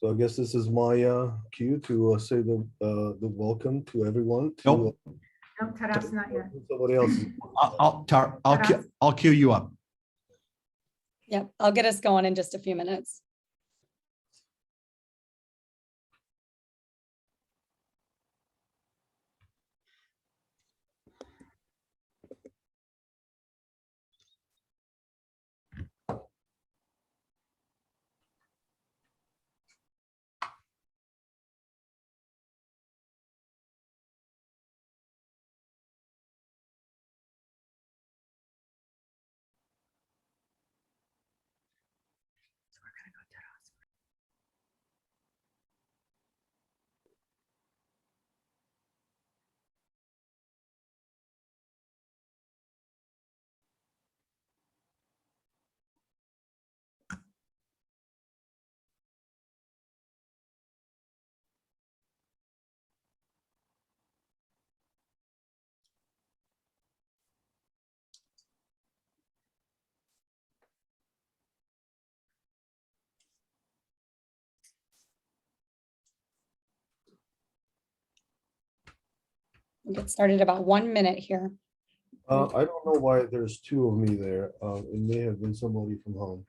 So I guess this is my cue to say the welcome to everyone. To, Nope. No, Taras, not yet. Somebody else. I'll cue you up. Yep, I'll get us going in just a few minutes. We'll get started about 1 minute here. I don't know why there's two of me there. It may have been somebody from home.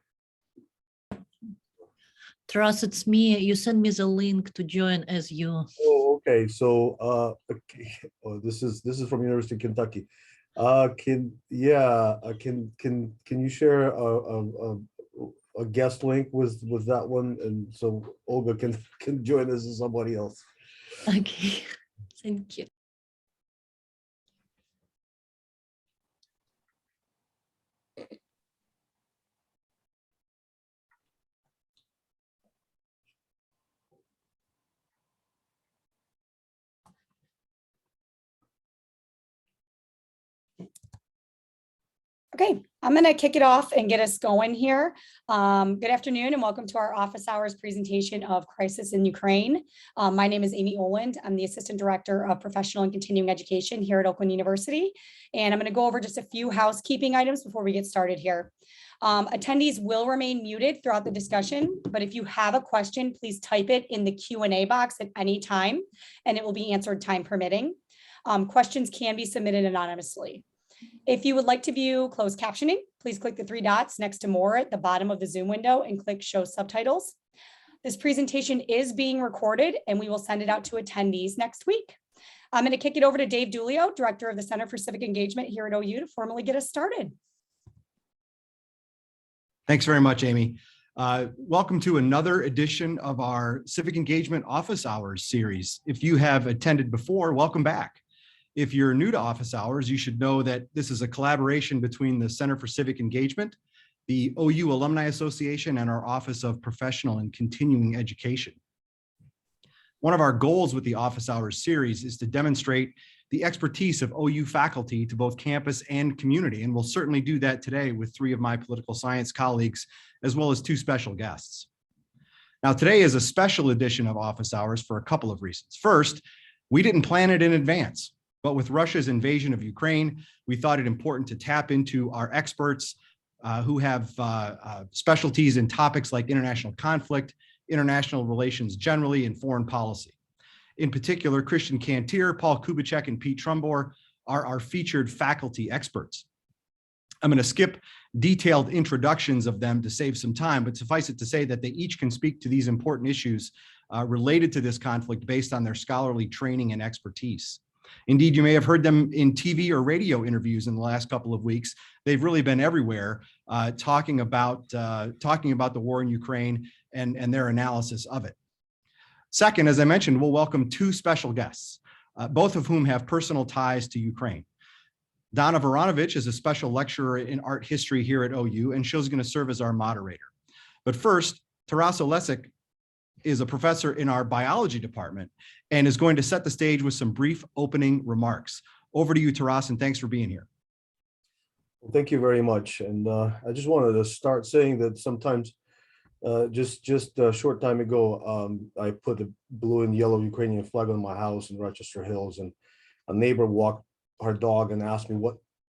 Taras, it's me. You send me the link to join as you. Oh, okay. So okay. Oh, this is from University of Kentucky. Can you share a guest link with that one, and so Olga can join us as somebody else. Okay, thank you. Okay, I'm going to kick it off and get us going here. Good afternoon and welcome to our office hours presentation of Crisis in Ukraine. My name is Amy Oland. I'm the Assistant Director of Professional and Continuing Education here at Oakland University. And I'm going to go over just a few housekeeping items before we get started here. Attendees will remain muted throughout the discussion, but if you have a question, please type it in the Q&A box at any time, and it will be answered time permitting. Questions can be submitted anonymously. If you would like to view closed captioning, please click the three dots next to more at the bottom of the Zoom window and click show subtitles. This presentation is being recorded and we will send it out to attendees next week. I'm going to kick it over to Dave Dulio, Director of the Center for Civic Engagement here at OU, to formally get us started. Thanks very much, Amy. Welcome to another edition of our Civic Engagement Office Hours series. If you have attended before, welcome back. If you're new to office hours, you should know that this is a collaboration between the Center for Civic Engagement, the OU Alumni Association, and our Office of Professional and Continuing Education. One of our goals with the office hours series is to demonstrate the expertise of OU faculty to both campus and community, and we'll certainly do that today with three of my political science colleagues, as well as two special guests. Now, today is a special edition of office hours for a couple of reasons. First, we didn't plan it in advance. But with Russia's invasion of Ukraine, we thought it important to tap into our experts who have specialties in topics like international conflict, international relations generally, and foreign policy. In particular, Cristian Cantir, Paul Kubicek, and Pete Trumbore are our featured faculty experts. I'm going to skip detailed introductions of them to save some time, but suffice it to say that they each can speak to these important issues related to this conflict based on their scholarly training and expertise. Indeed, you may have heard them in TV or radio interviews in the last couple of weeks. They've really been everywhere talking about the war in Ukraine and their analysis of it. Second, as I mentioned, we'll welcome two special guests, both of whom have personal ties to Ukraine. Donna Voronovich is a special lecturer in art history here at OU, and she's going to serve as our moderator. But first, Taras Oleksyk is a professor in our biology department and is going to set the stage with some brief opening remarks. Over to you, Taras, and thanks for being here. Well, thank you very much. And I just wanted to start saying that sometimes, just a short time ago, I put the blue and yellow Ukrainian flag on my house in Rochester Hills, and a neighbor walked her dog and asked me,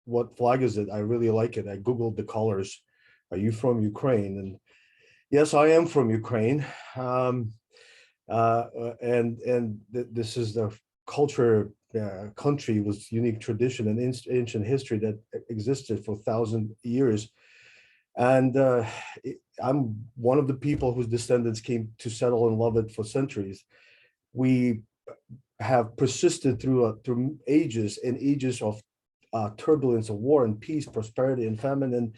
what flag is it? I really like it. I Googled the colors. Are you from Ukraine? And yes, I am from Ukraine. This is the culture, country with unique tradition and ancient history that existed for 1,000 years. And I'm one of the people whose descendants came to settle and love it for centuries. We have persisted through ages and ages of turbulence, of war and peace, prosperity and famine,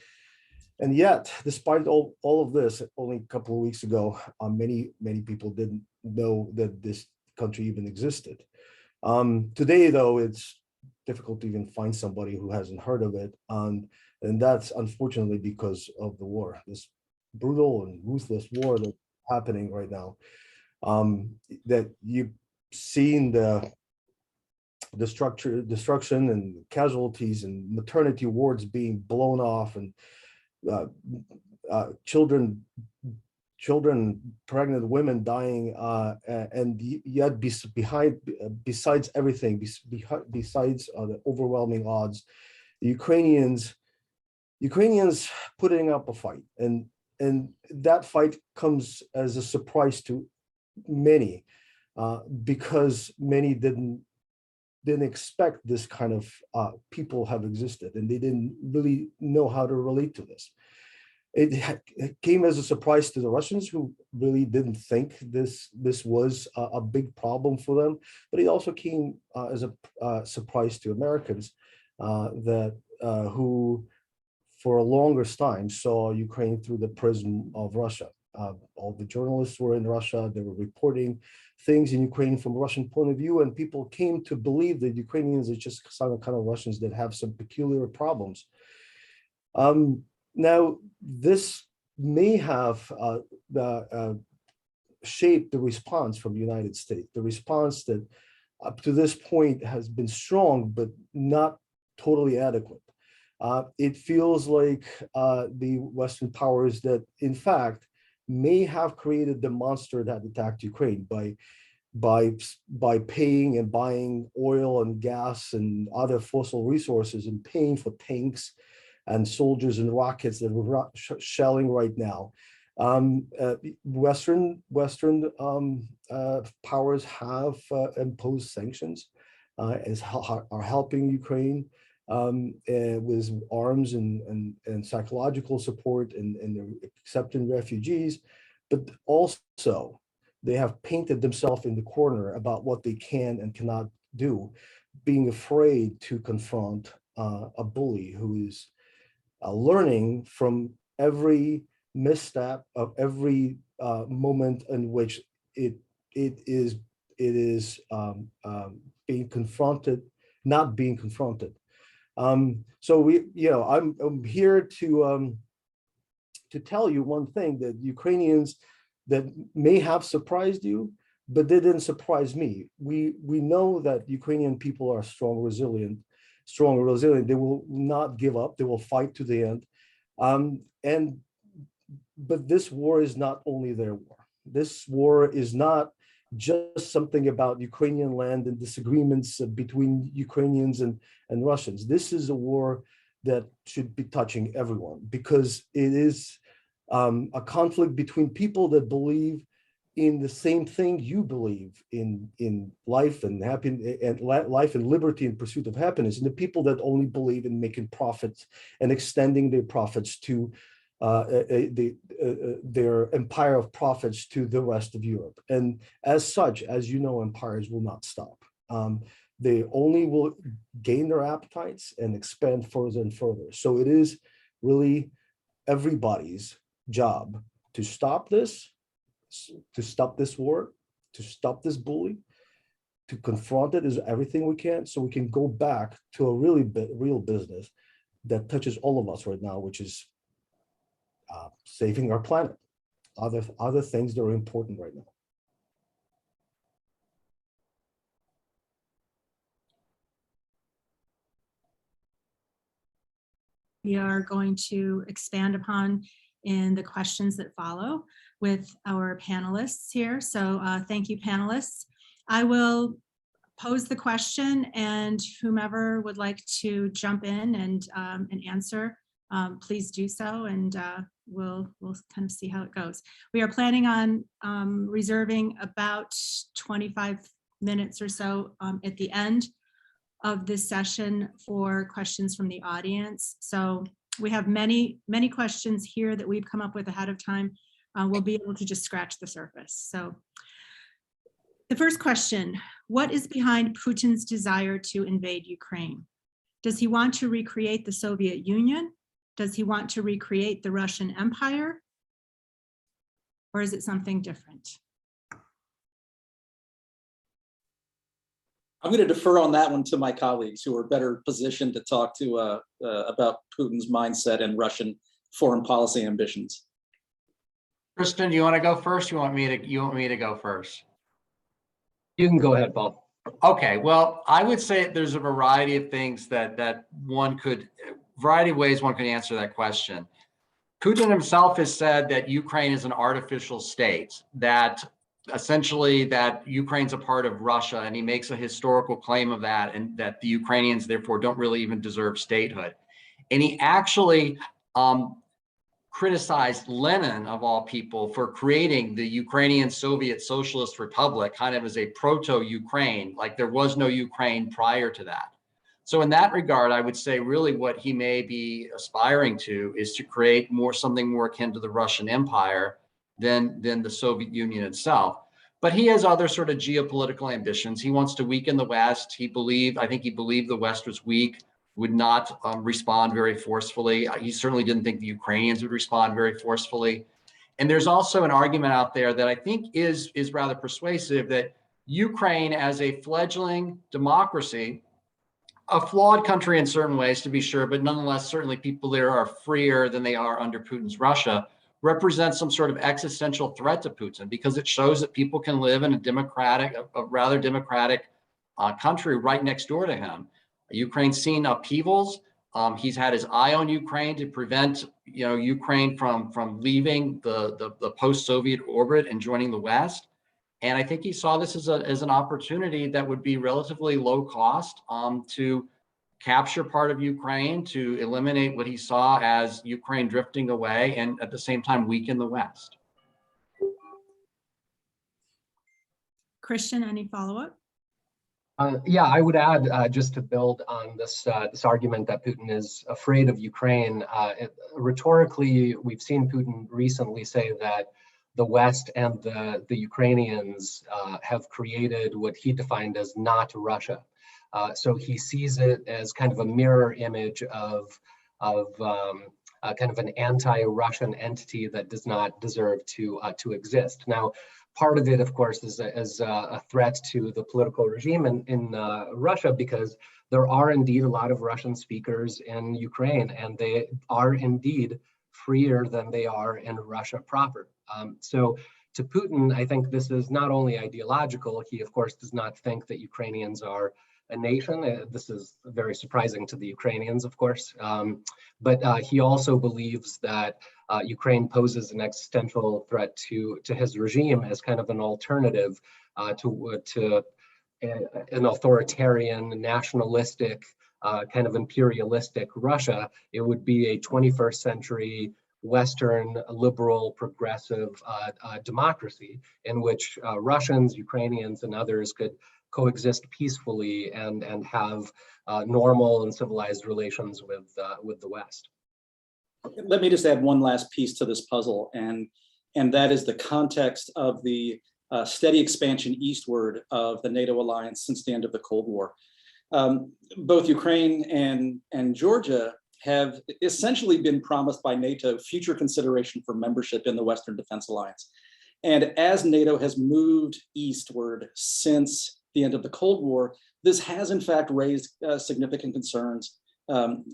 and yet, despite all of this, only a couple of weeks ago, many people didn't know that this country even existed. Today, though, it's difficult to even find somebody who hasn't heard of it, and that's unfortunately because of the war, this brutal and ruthless war that's happening right now. That you've seen the destruction and casualties and maternity wards being blown off, and children, pregnant women dying, and yet besides everything, besides the overwhelming odds, the Ukrainians putting up a fight, and that fight comes as a surprise to many, because many didn't expect this kind of people have existed, and they didn't really know how to relate to this. It came as a surprise to the Russians, who really didn't think this was a big problem for them, but it also came as a surprise to Americans, who for a longest time saw Ukraine through the prism of Russia. All the journalists were in Russia, they were reporting things in Ukraine from a Russian point of view, and people came to believe that Ukrainians are just some kind of Russians that have some peculiar problems. Now, this may have shaped the response from the United States, the response that up to this point has been strong, but not totally adequate. It feels like the Western powers that, in fact, may have created the monster that attacked Ukraine by paying and buying oil and gas and other fossil resources, and paying for tanks and soldiers and rockets that we're shelling right now. Western powers have imposed sanctions, are helping Ukraine with arms and psychological support, and accepting refugees, but also they have painted themselves in the corner about what they can and cannot do, being afraid to confront a bully who is learning from every misstep of every moment in which it is being confronted, not being confronted. So I'm here to tell you one thing, that Ukrainians that may have surprised you, but they didn't surprise me. We know that Ukrainian people are strong and resilient. They will not give up. They will fight to the end. But this war is not only their war. This war is not just something about Ukrainian land and disagreements between Ukrainians and Russians. This is a war that should be touching everyone, because it is a conflict between people that believe in the same thing you believe in life and happiness, and life and liberty and pursuit of happiness, and the people that only believe in making profits and extending their profits to their empire of profits to the rest of Europe. And as such, as you know, empires will not stop. They only will gain their appetites and expand further and further. So it is really everybody's job to stop this war, to stop this bully, to confront it, is everything we can, so we can go back to a real business that touches all of us right now, which is saving our planet, other things that are important right now. We are going to expand upon in the questions that follow with our panelists here. So thank you, panelists. I will pose the question, and whomever would like to jump in and answer, please do so. And we'll kind of see how it goes. We are planning on reserving about 25 minutes or so at the end of this session for questions from the audience. So we have many questions here that we've come up with ahead of time. We'll be able to just scratch the surface. So the first question, what is behind Putin's desire to invade Ukraine? Does he want to recreate the Soviet Union? Does he want to recreate the Russian Empire? Or is it something different? I'm going to defer on that one to my colleagues who are better positioned to talk to about Putin's mindset and Russian foreign policy ambitions. Kristen, do you want to go first? You want me to go first? You can go ahead, Paul. Okay, well, I would say there's a variety of things variety of ways one could answer that question. Putin himself has said that Ukraine is an artificial state, that essentially that Ukraine's a part of Russia, and he makes a historical claim of that, and that the Ukrainians therefore don't really even deserve statehood. And he actually criticized Lenin, of all people, for creating the Ukrainian Soviet Socialist Republic kind of as a proto-Ukraine, like there was no Ukraine prior to that. So in that regard, I would say really what he may be aspiring to is to create something more akin to the Russian Empire than the Soviet Union itself. But he has other sort of geopolitical ambitions. He wants to weaken the West. I think he believed the West was weak, would not respond very forcefully. He certainly didn't think the Ukrainians would respond very forcefully. And there's also an argument out there that I think is rather persuasive, that Ukraine as a fledgling democracy, a flawed country in certain ways to be sure, but nonetheless, certainly people there are freer than they are under Putin's Russia, represents some sort of existential threat to Putin, because it shows that people can live in a rather democratic country right next door to him. Ukraine's seen upheavals. He's had his eye on Ukraine to prevent, Ukraine from leaving the post-Soviet orbit and joining the West. And I think he saw this as an opportunity that would be relatively low cost to capture part of Ukraine, to eliminate what he saw as Ukraine drifting away, and at the same time weaken the West. Christian, any follow-up? Yeah, I would add, just to build on this argument that Putin is afraid of Ukraine. Rhetorically, we've seen Putin recently say that the West and the Ukrainians have created what he defined as not Russia. So he sees it as kind of a mirror image of kind of an anti-Russian entity that does not deserve to exist. Now, part of it, of course, is a threat to the political regime in Russia, because there are indeed a lot of Russian speakers in Ukraine, and they are indeed freer than they are in Russia proper. So to Putin, I think this is not only ideological. He, of course, does not think that Ukrainians are a nation. This is very surprising to the Ukrainians, of course. But he also believes that Ukraine poses an existential threat to his regime as kind of an alternative to an authoritarian, nationalistic, kind of imperialistic Russia. It would be a 21st century Western liberal progressive democracy in which Russians, Ukrainians, and others could coexist peacefully and have normal and civilized relations with the West. Let me just add one last piece to this puzzle, and that is the context of the steady expansion eastward of the NATO alliance since the end of the Cold War. Both Ukraine and Georgia have essentially been promised by NATO future consideration for membership in the Western Defense Alliance. And as NATO has moved eastward since the end of the Cold War, this has in fact raised significant concerns,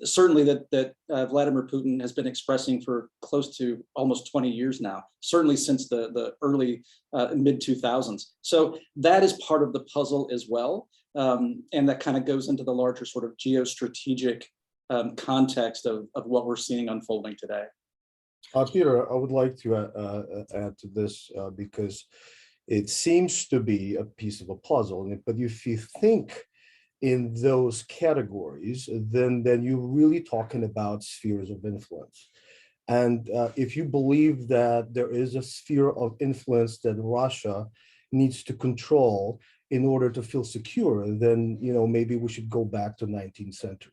certainly that Vladimir Putin has been expressing for close to almost 20 years now, certainly since the early mid-2000s. So that is part of the puzzle as well. And that kind of goes into the larger sort of geostrategic context of what we're seeing unfolding today. Peter, I would like to add to this because it seems to be a piece of a puzzle. But if you think in those categories, then you're really talking about spheres of influence. And if you believe that there is a sphere of influence that Russia needs to control in order to feel secure, then maybe we should go back to 19th century.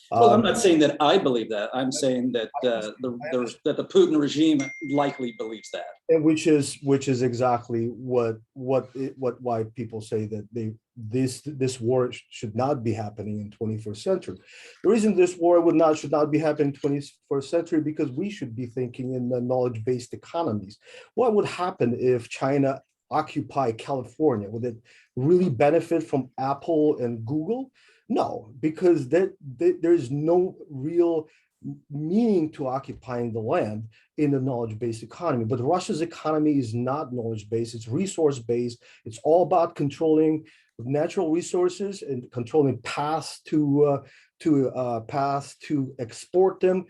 Well, I'm not saying that I believe that. I'm saying that that the Putin regime likely believes that. And which is exactly why people say that this war should not be happening in 21st century. The reason this war should not be happening in 21st century because we should be thinking in the knowledge-based economies. What would happen if China occupy California? Would it really benefit from Apple and Google? No, because there is no real meaning to occupying the land in the knowledge-based economy. But Russia's economy is not knowledge-based, it's resource-based. It's all about controlling natural resources and controlling paths to export them.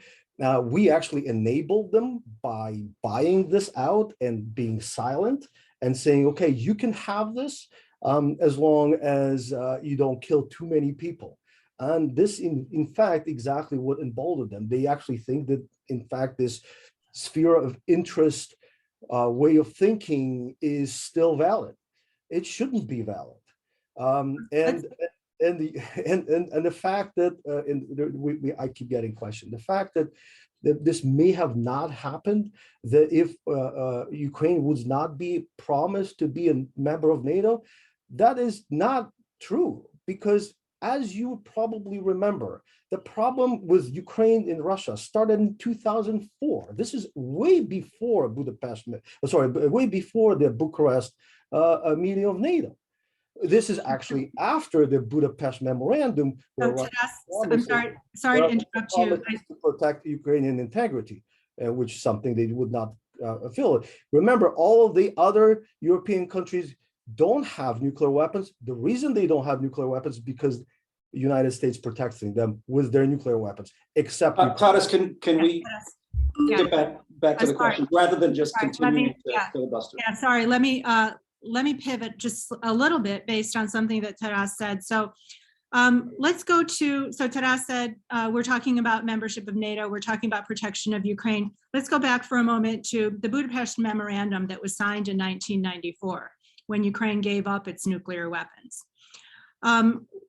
We actually enabled them by buying this out and being silent and saying, okay, you can have this as long as you don't kill too many people. And this, in fact, exactly what emboldened them. They actually think that, in fact, this sphere of interest way of thinking is still valid. It shouldn't be valid. And the fact that I keep getting questioned. The fact that this may have not happened, that if Ukraine would not be promised to be a member of NATO, that is not true, because as you probably remember, the problem with Ukraine and Russia started in 2004. This is way before way before the Bucharest meeting of NATO. This is actually after the Budapest Memorandum. I'm sorry to interrupt you. To protect Ukrainian integrity, which is something they would not fulfill. Remember, all of the other European countries don't have nuclear weapons. The reason they don't have nuclear weapons is because the United States protecting them with their nuclear weapons, except Taras, can we get back to the question rather than just continuing to filibuster? Yeah, sorry. Let me pivot just a little bit based on something that Taras said. So let's go to, so Taras said, we're talking about membership of NATO, we're talking about protection of Ukraine. Let's go back for a moment to the Budapest Memorandum that was signed in 1994, when Ukraine gave up its nuclear weapons.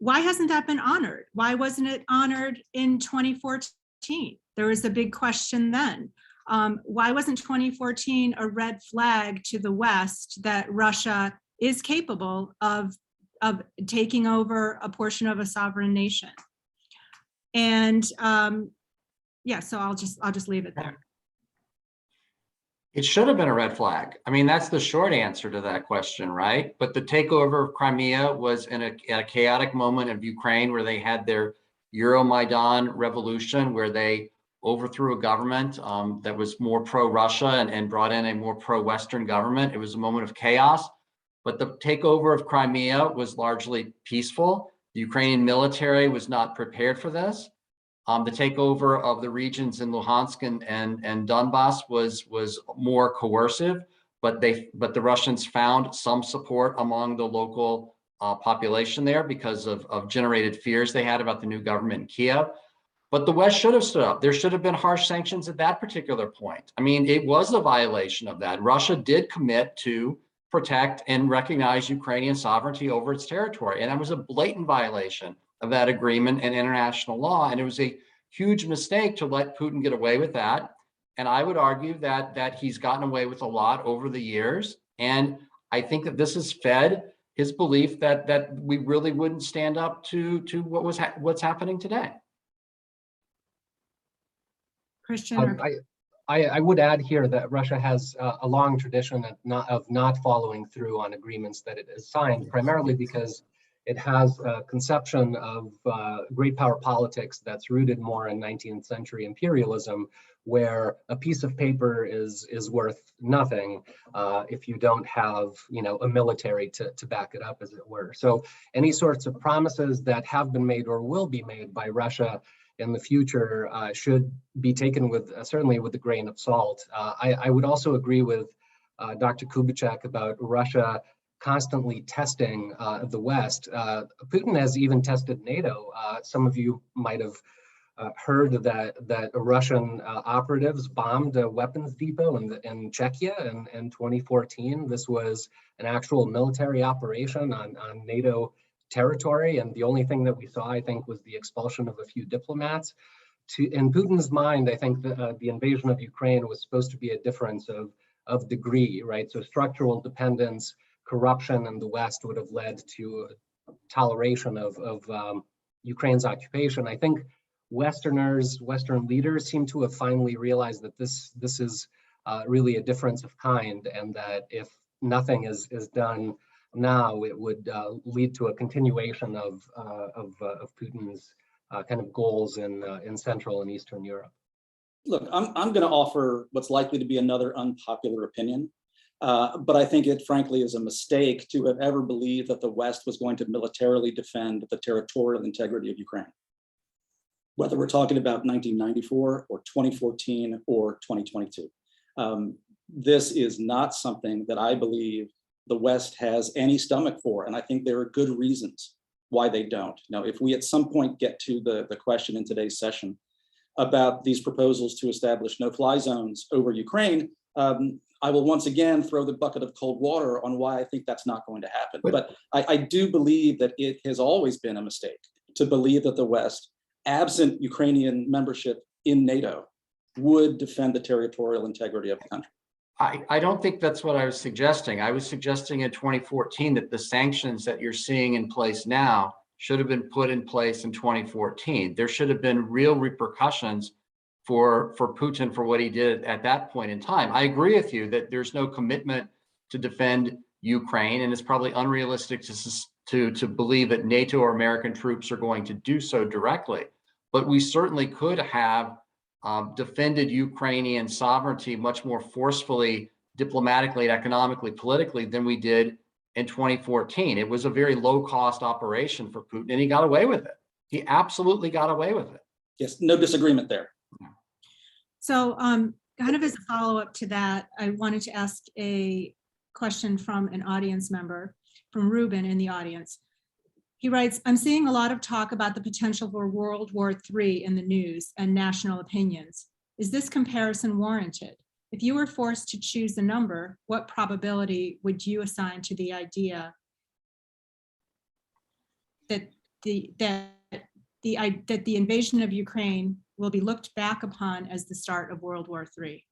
Why hasn't that been honored? Why wasn't it honored in 2014? There was a big question then. Why wasn't 2014 a red flag to the West that Russia is capable of taking over a portion of a sovereign nation? And yeah, so I'll just leave it there. It should have been a red flag. I mean, that's the short answer to that question, right? But the takeover of Crimea was in a chaotic moment of Ukraine where they had their Euromaidan revolution, where they overthrew a government that was more pro-Russia and brought in a more pro-Western government. It was a moment of chaos, but the takeover of Crimea was largely peaceful. The Ukrainian military was not prepared for this. The takeover of the regions in Luhansk and Donbass was more coercive, but the Russians found some support among the local population there because of generated fears they had about the new government in Kiev. But the West should have stood up. There should have been harsh sanctions at that particular point. I mean, it was a violation of that. Russia did commit to protect and recognize Ukrainian sovereignty over its territory, and that was a blatant violation of that agreement and international law. And it was a huge mistake to let Putin get away with that. And I would argue that he's gotten away with a lot over the years. And I think that this has fed his belief that we really wouldn't stand up to what's happening today. Christian? I would add here that Russia has a long tradition of not following through on agreements that it has signed, primarily because it has a conception of great power politics that's rooted more in 19th century imperialism, where a piece of paper is worth nothing if you don't have, a military to back it up, as it were. So any sorts of promises that have been made or will be made by Russia in the future should be taken certainly with a grain of salt. I would also agree with Dr. Kubicek about Russia constantly testing the West. Putin has even tested NATO. Some of you might have heard that Russian operatives bombed a weapons depot in Czechia in 2014. This was an actual military operation on NATO territory, and the only thing that we saw, I think, was the expulsion of a few diplomats. In Putin's mind, I think the invasion of Ukraine was supposed to be a difference of degree, right? So structural dependence, corruption in the West would have led to toleration of Ukraine's occupation. I think Western leaders seem to have finally realized that this is really a difference of kind, and that if nothing is done now, it would lead to a continuation of Putin's kind of goals in Central and Eastern Europe. Look, I'm going to offer what's likely to be another unpopular opinion, but I think it frankly is a mistake to have ever believed that the West was going to militarily defend the territorial integrity of Ukraine. Whether we're talking about 1994 or 2014 or 2022. This is not something that I believe the West has any stomach for, and I think there are good reasons why they don't. Now, if we at some point get to the question in today's session about these proposals to establish no-fly zones over Ukraine, I will once again throw the bucket of cold water on why I think that's not going to happen. But I do believe that it has always been a mistake to believe that the West, absent Ukrainian membership in NATO, would defend the territorial integrity of the country. I don't think that's what I was suggesting. I was suggesting in 2014 that the sanctions that you're seeing in place now should have been put in place in 2014. There should have been real repercussions for Putin for what he did at that point in time. I agree with you that there's no commitment to defend Ukraine, and it's probably unrealistic to believe that NATO or American troops are going to do so directly. But we certainly could have defended Ukrainian sovereignty much more forcefully, diplomatically, and economically, politically than we did in 2014. It was a very low-cost operation for Putin, and he got away with it. He absolutely got away with it. Yes, no disagreement there. So kind of as a follow-up to that, I wanted to ask a question from an audience member, from Ruben in the audience. He writes, I'm seeing a lot of talk about the potential for World War III in the news and national opinions. Is this comparison warranted? If you were forced to choose a number, what probability would you assign to the idea that the invasion of Ukraine will be looked back upon as the start of World War III?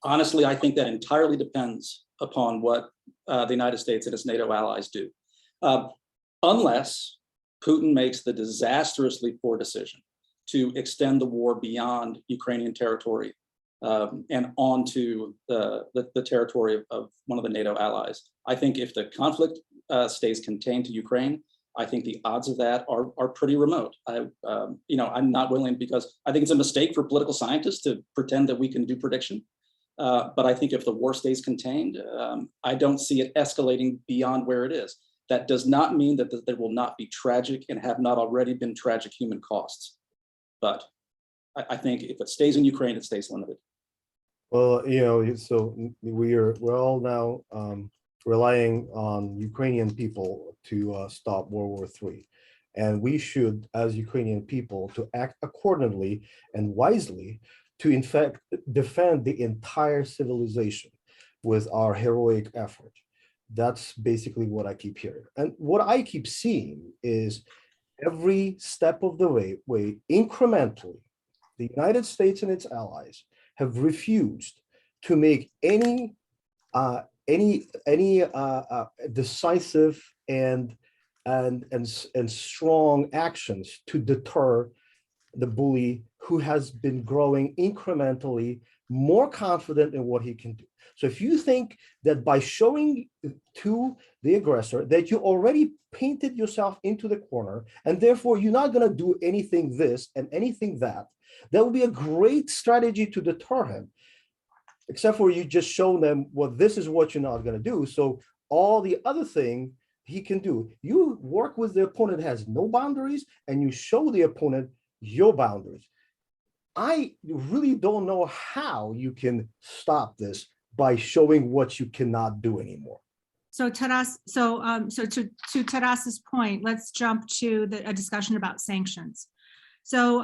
Honestly, I think that entirely depends upon what the United States and its NATO allies do. Unless Putin makes the disastrously poor decision to extend the war beyond Ukrainian territory and onto the territory of one of the NATO allies. I think if the conflict stays contained to Ukraine, I think the odds of that are pretty remote. I'm not willing, because I think it's a mistake for political scientists to pretend that we can do prediction. But I think if the war stays contained, I don't see it escalating beyond where it is. That does not mean that there will not be tragic and have not already been tragic human costs. But I think if it stays in Ukraine, it stays limited. Well, so we're all now relying on Ukrainian people to stop World War III. And we should, as Ukrainian people, to act accordingly and wisely to, in fact, defend the entire civilization with our heroic effort. That's basically what I keep hearing. And what I keep seeing is every step of the way, incrementally, the United States and its allies have refused to make any decisive and strong actions to deter the bully who has been growing incrementally more confident in what he can do. So if you think that by showing to the aggressor that you already painted yourself into the corner, and therefore you're not going to do anything this and anything that would be a great strategy to deter him, except for you just show them, well, this is what you're not going to do. So all the other thing he can do, you work with the opponent that has no boundaries, and you show the opponent your boundaries. I really don't know how you can stop this by showing what you cannot do anymore. So Taras, so to Taras's point, let's jump to a discussion about sanctions. So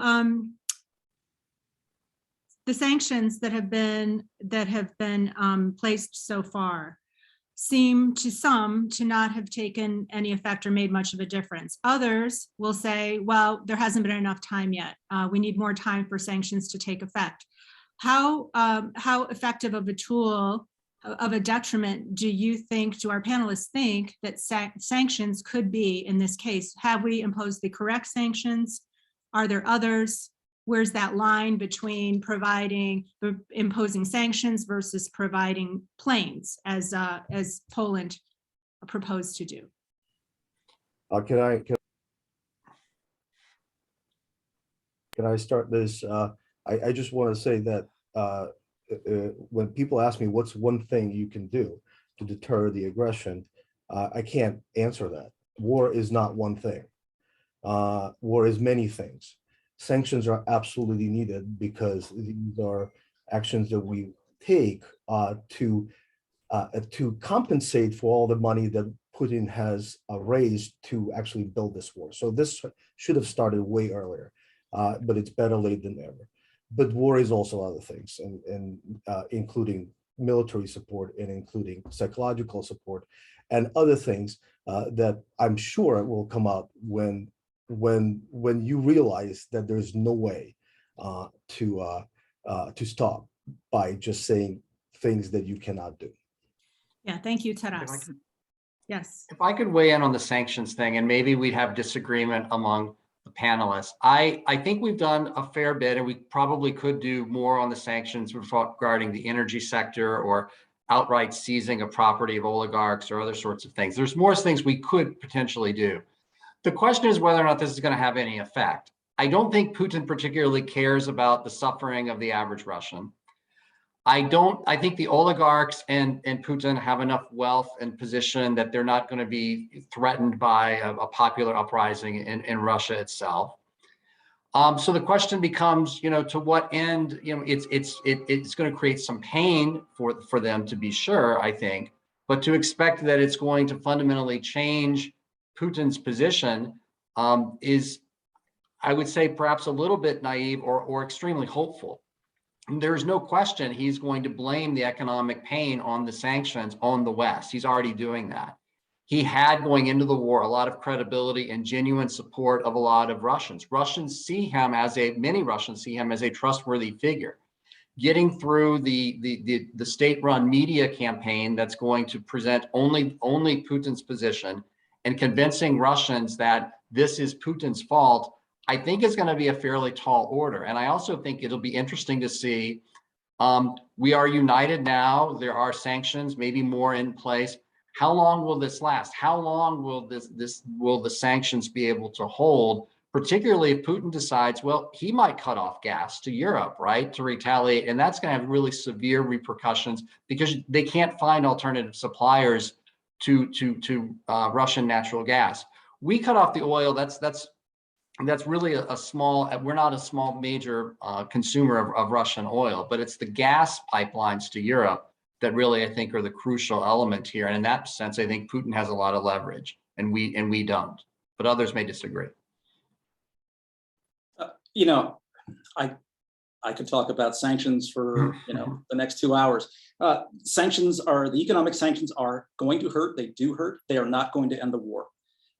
the sanctions that have been placed so far seem to some to not have taken any effect or made much of a difference. Others will say, well, there hasn't been enough time yet. We need more time for sanctions to take effect. How effective of a tool, of a detriment do our panelists think that sanctions could be in this case? Have we imposed the correct sanctions? Are there others? Where's that line between imposing sanctions versus providing planes, as Poland proposed to do? Can I start this? I just want to say that when people ask me what's one thing you can do to deter the aggression, I can't answer that. War is not one thing. War is many things. Sanctions are absolutely needed because these are actions that we take to compensate for all the money that Putin has raised to actually build this war. So this should have started way earlier, but it's better late than never. But war is also other things, and including military support and including psychological support and other things that I'm sure will come up when you realize that there's no way to stop by just saying things that you cannot do. Yeah, thank you, Taras. Yes. If I could weigh in on the sanctions thing, and maybe we'd have disagreement among the panelists. I think we've done a fair bit, and we probably could do more on the sanctions regarding the energy sector or outright seizing of property of oligarchs or other sorts of things. There's more things we could potentially do. The question is whether or not this is going to have any effect. I don't think Putin particularly cares about the suffering of the average Russian. I think the oligarchs and Putin have enough wealth and position that they're not going to be threatened by a popular uprising in Russia itself. So the question becomes, to what end, it's going to create some pain for them, to be sure, I think, but to expect that it's going to fundamentally change Putin's position is, I would say, perhaps a little bit naive or extremely hopeful. There's no question he's going to blame the economic pain on the sanctions on the West. He's already doing that. He had, going into the war, a lot of credibility and genuine support of a lot of Russians. Many Russians see him as a trustworthy figure. Getting through the state-run media campaign that's going to present only Putin's position and convincing Russians that this is Putin's fault, I think is going to be a fairly tall order. And I also think it'll be interesting to see, we are united now, there are sanctions, maybe more in place. How long will this last? How long will will the sanctions be able to hold, particularly if Putin decides, well, he might cut off gas to Europe, right, to retaliate. And that's going to have really severe repercussions because they can't find alternative suppliers to Russian natural gas. We cut off the oil, that's really a small, we're not a small major consumer of Russian oil, but it's the gas pipelines to Europe that really, I think, are the crucial element here. And in that sense, I think Putin has a lot of leverage and we don't, but others may disagree. I could talk about sanctions for, the next 2 hours. The economic sanctions are going to hurt. They do hurt. They are not going to end the war.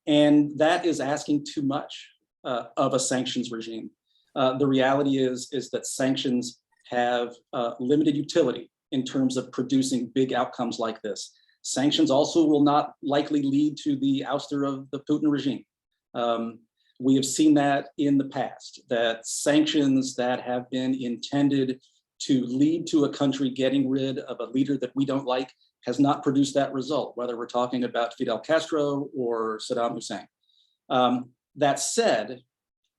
And that is asking too much of a sanctions regime. The reality is that sanctions have limited utility in terms of producing big outcomes like this. Sanctions also will not likely lead to the ouster of the Putin regime. We have seen that in the past, that sanctions that have been intended to lead to a country getting rid of a leader that we don't like has not produced that result, whether we're talking about Fidel Castro or Saddam Hussein. That said,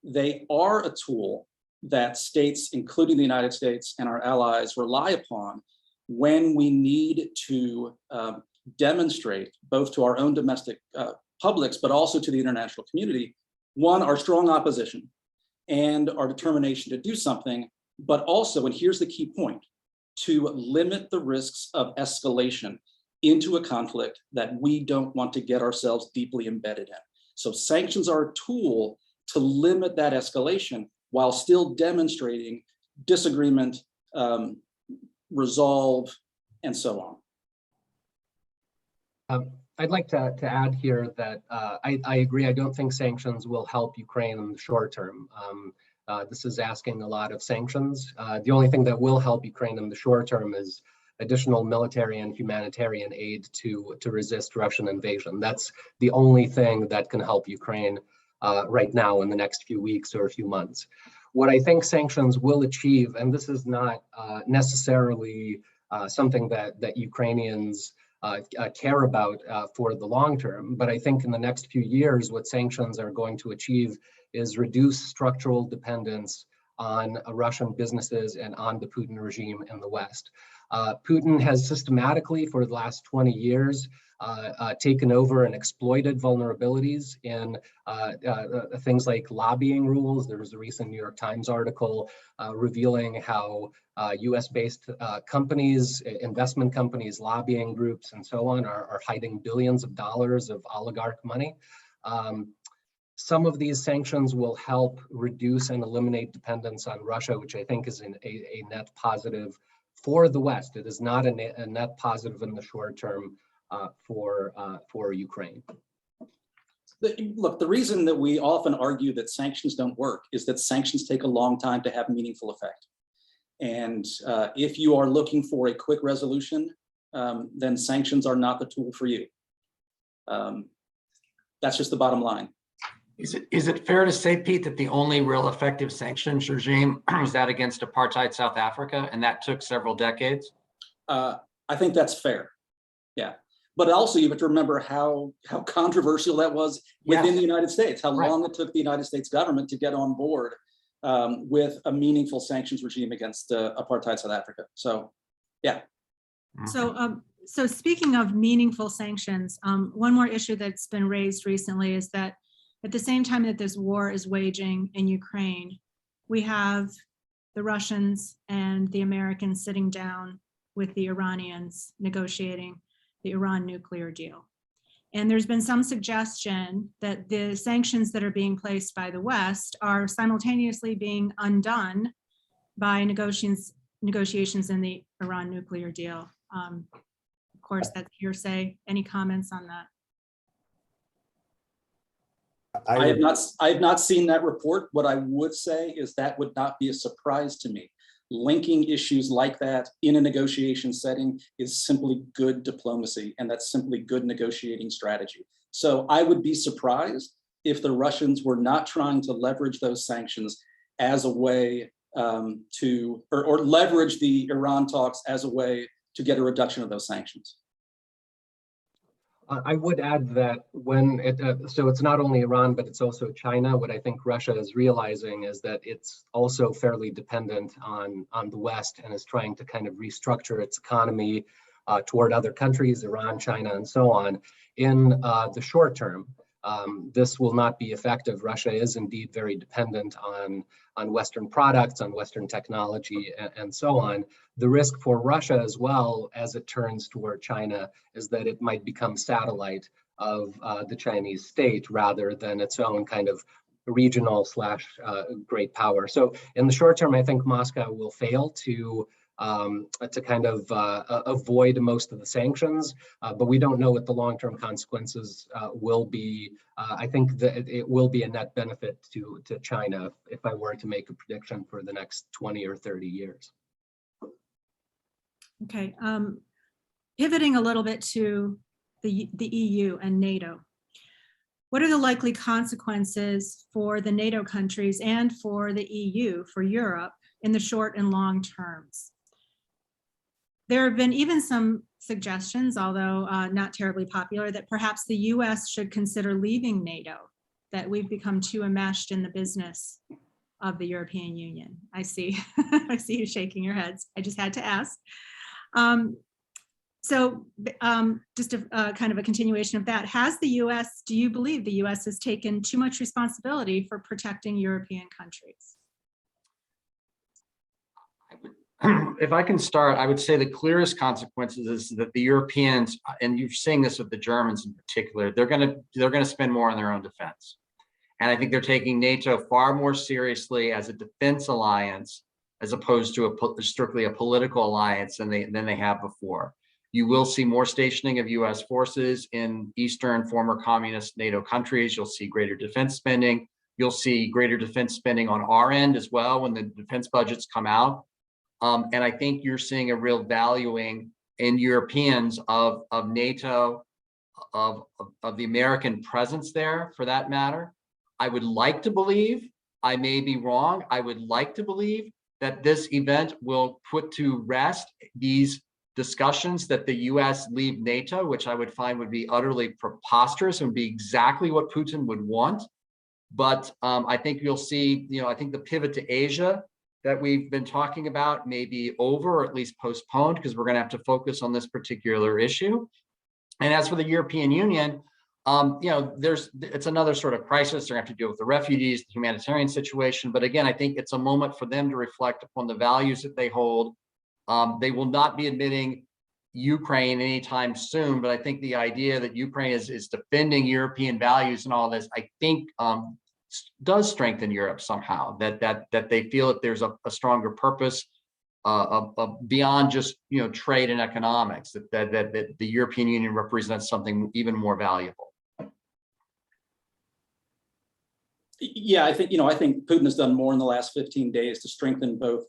they are a tool that states, including the United States and our allies, rely upon when we need to demonstrate, both to our own domestic publics, but also to the international community, one, our strong opposition and our determination to do something, but also, and here's the key point, to limit the risks of escalation. into a conflict that we don't want to get ourselves deeply embedded in. So sanctions are a tool to limit that escalation while still demonstrating disagreement, resolve, and so on. I'd like to add here that I agree. I don't think sanctions will help Ukraine in the short term. This is asking a lot of sanctions. The only thing that will help Ukraine in the short term is additional military and humanitarian aid to resist Russian invasion. That's the only thing that can help Ukraine right now in the next few weeks or a few months. What I think sanctions will achieve, and this is not necessarily something that Ukrainians care about for the long term, but I think in the next few years, what sanctions are going to achieve is reduce structural dependence on Russian businesses and on the Putin regime in the West. Putin has systematically, for the last 20 years, taken over and exploited vulnerabilities in things like lobbying rules. There was a recent New York Times article revealing how US-based companies, investment companies, lobbying groups, and so on are hiding billions of dollars of oligarch money. Some of these sanctions will help reduce and eliminate dependence on Russia, which I think is a net positive for the West. It is not a net positive in the short term for Ukraine. Look, the reason that we often argue that sanctions don't work is that sanctions take a long time to have meaningful effect. And if you are looking for a quick resolution, then sanctions are not the tool for you. That's just the bottom line. Is it fair to say, Pete, that the only real effective sanctions regime was that against apartheid South Africa, and that took several decades? I think that's fair. Yeah. But also you have to remember how controversial that was within the United States, how long it took the United States government to get on board with a meaningful sanctions regime against apartheid South Africa. So, yeah. So speaking of meaningful sanctions, one more issue that's been raised recently is that at the same time that this war is waging in Ukraine, we have the Russians and the Americans sitting down with the Iranians negotiating the Iran nuclear deal. And there's been some suggestion that the sanctions that are being placed by the West are simultaneously being undone by negotiations in the Iran nuclear deal. Of course, that's hearsay. Any comments on that? I have not seen that report. What I would say is that would not be a surprise to me. Linking issues like that in a negotiation setting is simply good diplomacy, and that's simply good negotiating strategy. So I would be surprised if the Russians were not trying to leverage those sanctions as a way or leverage the Iran talks as a way to get a reduction of those sanctions. I would add that so it's not only Iran, but it's also China. What I think Russia is realizing is that it's also fairly dependent on the West and is trying to kind of restructure its economy toward other countries, Iran, China, and so on. In the short term, this will not be effective. Russia is indeed very dependent on Western products, on Western technology, and so on. The risk for Russia as well, as it turns toward China, is that it might become satellite of the Chinese state rather than its own kind of regional / great power. So in the short term, I think Moscow will fail to kind of avoid most of the sanctions, but we don't know what the long-term consequences will be. I think that it will be a net benefit to China if I were to make a prediction for the next 20 or 30 years. Okay, pivoting a little bit to the EU and NATO. What are the likely consequences for the NATO countries and for the EU, for Europe, in the short and long terms? There have been even some suggestions, although not terribly popular, that perhaps the US should consider leaving NATO, that we've become too enmeshed in the business of the European Union. I see, I see you shaking your heads. I just had to ask. Just a kind of a continuation of that, do you believe the US has taken too much responsibility for protecting European countries? if I can start, I would say the clearest consequences is that the Europeans, and you're seeing this with the Germans in particular, they're going to spend more on their own defense. And I think they're taking NATO far more seriously as a defense alliance, as opposed to strictly a political alliance than they have before. You will see more stationing of US forces in Eastern former communist NATO countries. You'll see greater defense spending. You'll see greater defense spending on our end as well when the defense budgets come out. And I think you're seeing a real valuing in Europeans of NATO, of the American presence there, for that matter. I would like to believe, I may be wrong, I would like to believe that this event will put to rest these discussions that the US leave NATO, which I would find would be utterly preposterous and would be exactly what Putin would want. But I think you'll see, I think the pivot to Asia that we've been talking about may be over, or at least postponed, because we're going to have to focus on this particular issue. And as for the European Union, it's another sort of crisis. They're going to have to deal with the refugees, the humanitarian situation. But again, I think it's a moment for them to reflect upon the values that they hold. They will not be admitting Ukraine anytime soon, but I think the idea that Ukraine is defending European values and all this, I think does strengthen Europe somehow, that they feel that there's a stronger purpose beyond just trade and economics, that the European Union represents something even more valuable. Yeah, I think Putin has done more in the last 15 days to strengthen both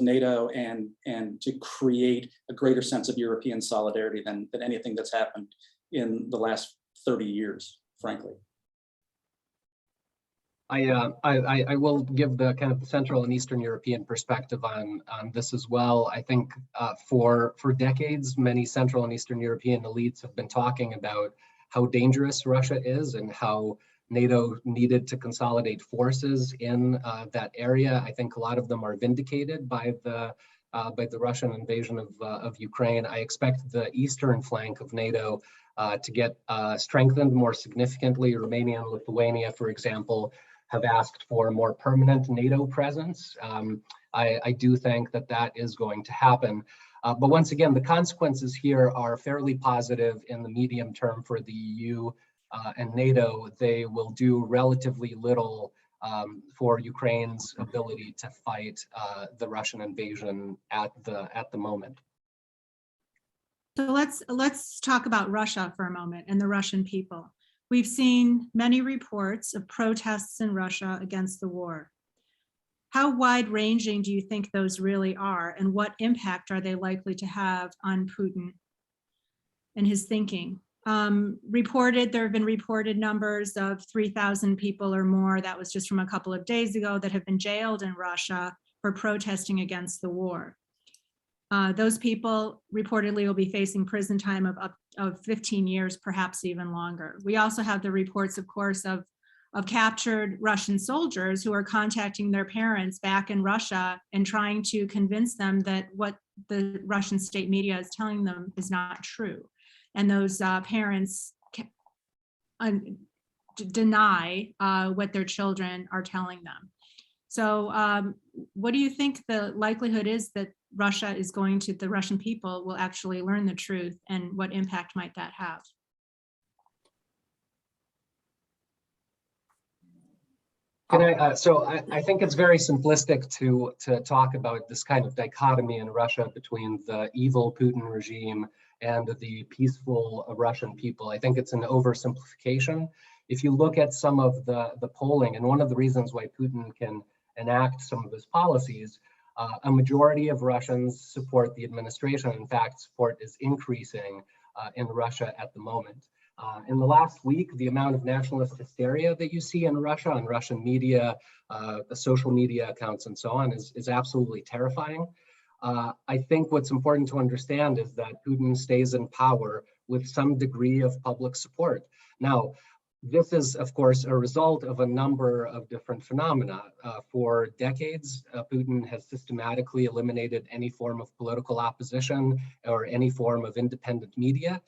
NATO and to create a greater sense of European solidarity than anything that's happened in the last 30 years, frankly. I will give the kind of the Central and Eastern European perspective on this as well. I think for decades, many Central and Eastern European elites have been talking about how dangerous Russia is and how NATO needed to consolidate forces in that area. I think a lot of them are vindicated by the Russian invasion of Ukraine. I expect the eastern flank of NATO to get strengthened more significantly. Romania and Lithuania, for example, have asked for a more permanent NATO presence. I do think that is going to happen. But once again, the consequences here are fairly positive in the medium term for the EU and NATO. They will do relatively little for Ukraine's ability to fight the Russian invasion at the moment. So let's talk about Russia for a moment and the Russian people. We've seen many reports of protests in Russia against the war. How wide-ranging do you think those really are, and what impact are they likely to have on Putin and his thinking? There have been reported numbers of 3,000 people or more, that was just from a couple of days ago, that have been jailed in Russia for protesting against the war. Those people reportedly will be facing prison time of 15 years, perhaps even longer. We also have the reports, of course, of captured Russian soldiers who are contacting their parents back in Russia and trying to convince them that what the Russian state media is telling them is not true. And those parents deny what their children are telling them. So what do you think the likelihood is that the Russian people will actually learn the truth, and what impact might that have? I think it's very simplistic to talk about this kind of dichotomy in Russia between the evil Putin regime and the peaceful Russian people. I think it's an oversimplification. If you look at some of the polling, and one of the reasons why Putin can enact some of his policies, a majority of Russians support the administration. In fact, support is increasing in Russia at the moment. In the last week, the amount of nationalist hysteria that you see in Russia, on Russian media, the social media accounts and so on is absolutely terrifying. I think what's important to understand is that Putin stays in power with some degree of public support. Now, this is, of course, a result of a number of different phenomena. For decades, Putin has systematically eliminated any form of political opposition or any form of independent media.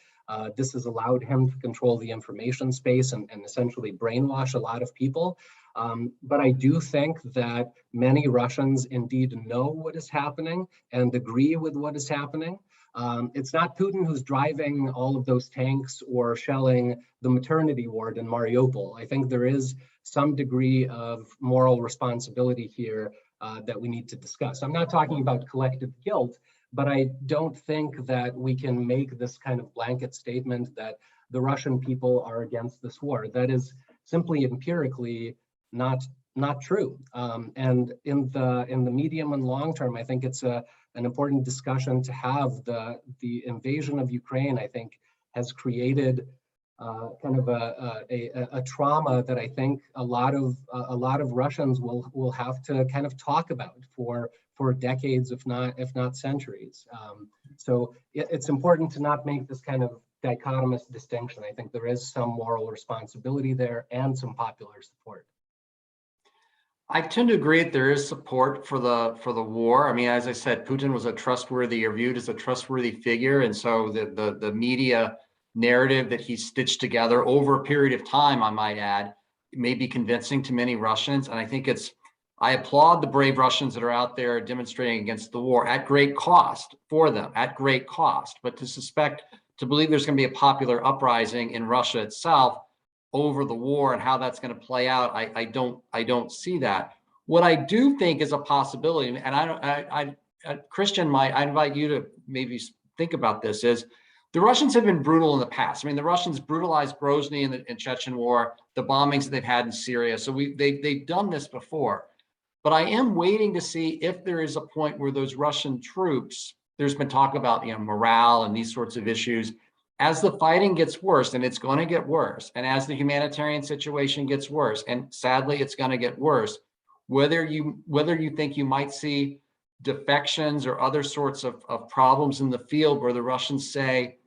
This has allowed him to control the information space and essentially brainwash a lot of people. But I do think that many Russians indeed know what is happening and agree with what is happening. It's not Putin who's driving all of those tanks or shelling the maternity ward in Mariupol. I think there is some degree of moral responsibility here that we need to discuss. I'm not talking about collective guilt, but I don't think that we can make this kind of blanket statement that the Russian people are against this war. That is simply empirically not true. And in the medium and long term, I think it's an important discussion to have. The invasion of Ukraine, I think, has created kind of a trauma that I think a lot of Russians will have to kind of talk about for decades, if not centuries. So it's important to not make this kind of dichotomous distinction. I think there is some moral responsibility there and some popular support. I tend to agree that there is support for the war. I mean, as I said, Putin was viewed as a trustworthy figure, and so the media narrative that he stitched together over a period of time, I might add, may be convincing to many Russians. And I think I applaud the brave Russians that are out there demonstrating against the war at great cost for them, at great cost. But to believe there's going to be a popular uprising in Russia itself over the war and how that's going to play out, I don't see that. What I do think is a possibility, and Cristian, I invite you to maybe think about this, is the Russians have been brutal in the past. I mean, the Russians brutalized Grozny in Chechen war, the bombings that they've had in Syria. So they've done this before. But I am waiting to see if there is a point where those Russian troops, there's been talk about morale and these sorts of issues, as the fighting gets worse, and it's going to get worse, and as the humanitarian situation gets worse, and sadly it's going to get worse, whether you think you might see defections or other sorts of problems in the field where the Russians say,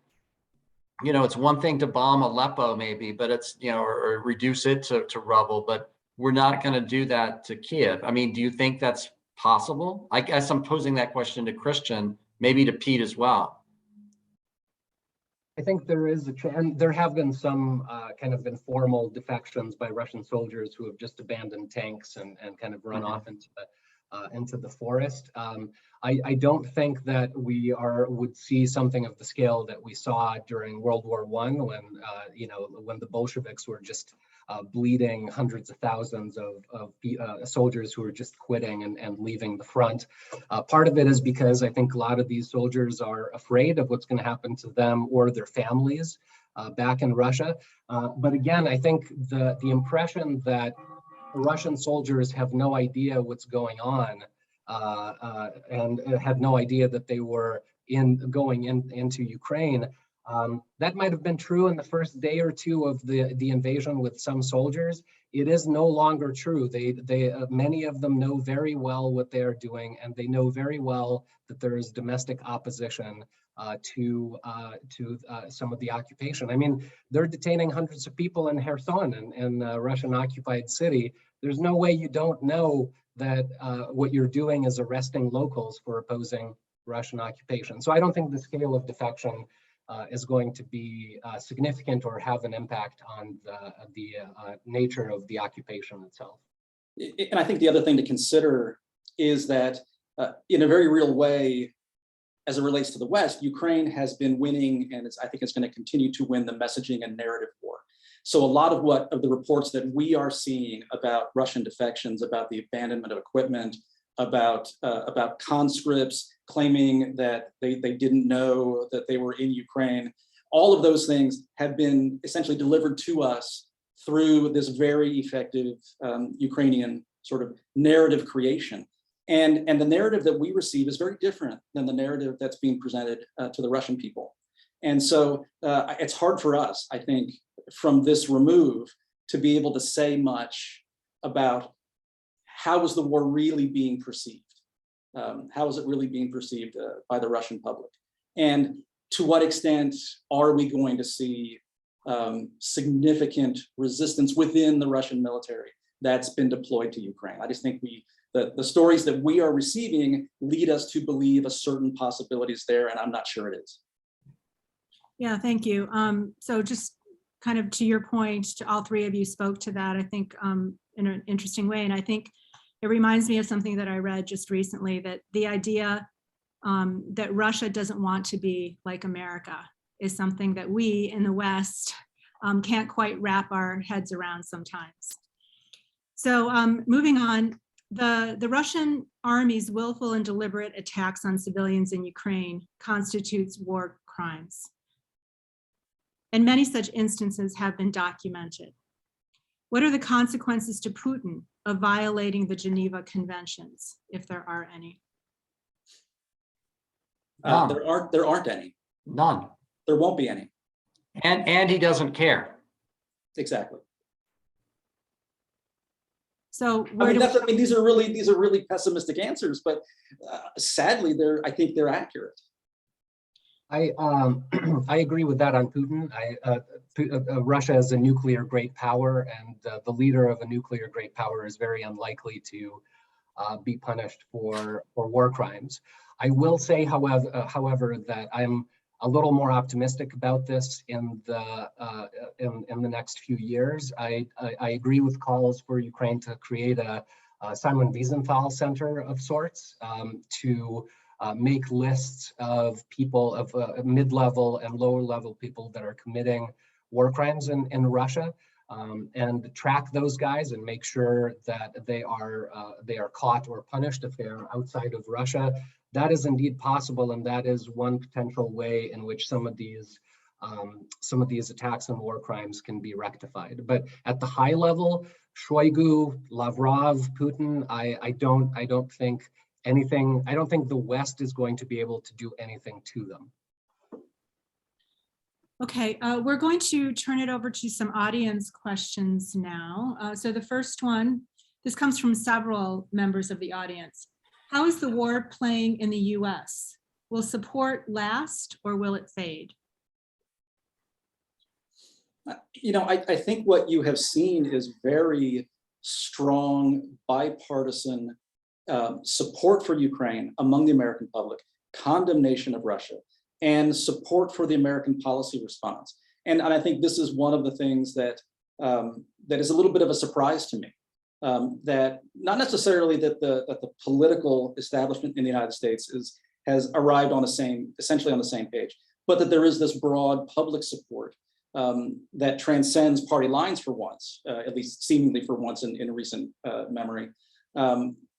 it's one thing to bomb Aleppo maybe, but it's, or reduce it to rubble, but we're not going to do that to Kiev. I mean, do you think that's possible? I guess I'm posing that question to Cristian, maybe to Pete as well. I think there is and there have been some kind of informal defections by Russian soldiers who have just abandoned tanks and kind of run off into the forest. I don't think that we would see something of the scale that we saw during World War I when the Bolsheviks were just bleeding hundreds of thousands of soldiers who are just quitting and leaving the front. Part of it is because I think a lot of these soldiers are afraid of what's going to happen to them or their families back in Russia. But again, I think the impression that Russian soldiers have no idea what's going on and had no idea that they were going into Ukraine. That might have been true in the first day or two of the invasion with some soldiers. It is no longer true. Many of them know very well what they are doing, and they know very well that there is domestic opposition to some of the occupation. I mean, they're detaining hundreds of people in Kherson, in a Russian-occupied city. There's no way you don't know that what you're doing is arresting locals for opposing Russian occupation. So I don't think the scale of defection is going to be significant or have an impact on the nature of the occupation itself. And I think the other thing to consider is that in a very real way, as it relates to the West, Ukraine has been winning, and I think it's going to continue to win the messaging and narrative war. So a lot of the reports that we are seeing about Russian defections, about the abandonment of equipment, about conscripts claiming that they didn't know that they were in Ukraine, all of those things have been essentially delivered to us through this very effective Ukrainian sort of narrative creation. And the narrative that we receive is very different than the narrative that's being presented to the Russian people. And so it's hard for us, I think, from this remove to be able to say much about how is the war really being perceived? How is it really being perceived by the Russian public? And to what extent are we going to see significant resistance within the Russian military that's been deployed to Ukraine? I just think the stories that we are receiving lead us to believe a certain possibilities there, and I'm not sure it is. Yeah, thank you. So just kind of to your point, to all three of you spoke to that. I think in an interesting way. And I think it reminds me of something that I read just recently, that the idea that Russia doesn't want to be like America is something that we in the West can't quite wrap our heads around sometimes. So moving on, the Russian army's willful and deliberate attacks on civilians in Ukraine constitutes war crimes. And many such instances have been documented. What are the consequences to Putin of violating the Geneva Conventions, if there are any? There aren't any. None. There won't be any. And he doesn't care. Exactly. So these are really pessimistic answers, but sadly, I think they're accurate. I agree with that on Putin. Russia is a nuclear great power, and the leader of a nuclear great power is very unlikely to be punished for war crimes. I will say, however, that I'm a little more optimistic about this in the next few years. I agree with calls for Ukraine to create a Simon Wiesenthal Center of sorts to make lists of people, of mid-level and lower-level people that are committing war crimes in Russia, and track those guys and make sure that they are caught or punished if they are outside of Russia. That is indeed possible, and that is one potential way in which some of these attacks and war crimes can be rectified. But at the high level, Shoigu, Lavrov, Putin, I don't think anything. I don't think the West is going to be able to do anything to them. Okay, we're going to turn it over to some audience questions now. So the first one, this comes from several members of the audience. How is the war playing in the US? Will support last or will it fade? I think what you have seen is very strong bipartisan support for Ukraine among the American public, condemnation of Russia, and support for the American policy response. And I think this is one of the things that is a little bit of a surprise to me. That not necessarily that the political establishment in the United States has arrived on essentially on the same page, but that there is this broad public support that transcends party lines for once, at least seemingly for once in recent memory,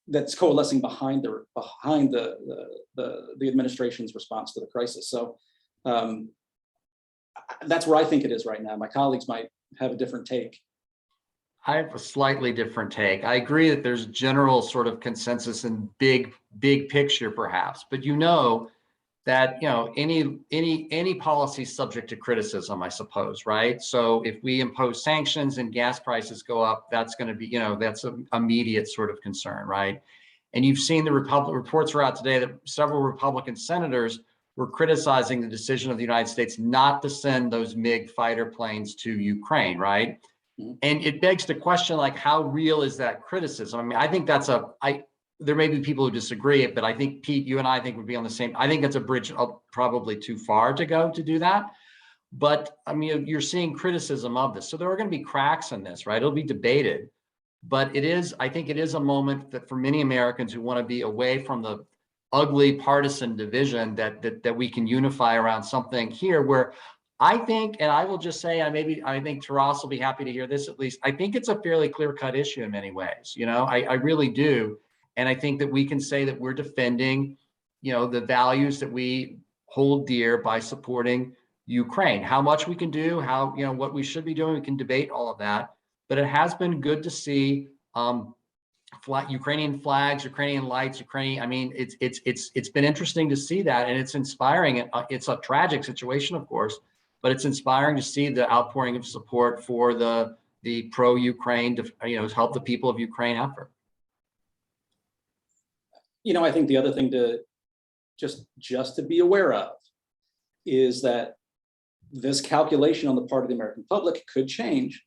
that's coalescing behind the administration's response to the crisis. So that's where I think it is right now. My colleagues might have a different take. I have a slightly different take. I agree that there's general sort of consensus and big picture perhaps, but that any policy is subject to criticism, I suppose, right? So if we impose sanctions and gas prices go up, that's going to be, that's an immediate sort of concern, right? And you've seen the reports were out today that several Republican senators were criticizing the decision of the United States not to send those MiG fighter planes to Ukraine, right? And it begs the question, like, how real is that criticism? I mean, I think that's there may be people who disagree, but I think, Pete, you and I think would be on the same. I think that's a bridge probably too far to go to do that. But I mean, you're seeing criticism of this. So there are going to be cracks in this, right? It'll be debated. But I think it is a moment that for many Americans who want to be away from the ugly partisan division that we can unify around something here where I think, and I will just say, I think Taras will be happy to hear this at least. I think it's a fairly clear-cut issue in many ways. I really do. And I think that we can say that we're defending, the values that we hold dear by supporting Ukraine. How much we can do, what we should be doing, we can debate all of that. But it has been good to see Ukrainian flags, Ukrainian lights, it's been interesting to see that, and it's inspiring. It's a tragic situation, of course, but it's inspiring to see the outpouring of support for the pro-Ukraine, to help the people of Ukraine effort. I think the other thing to just to be aware of is that this calculation on the part of the American public could change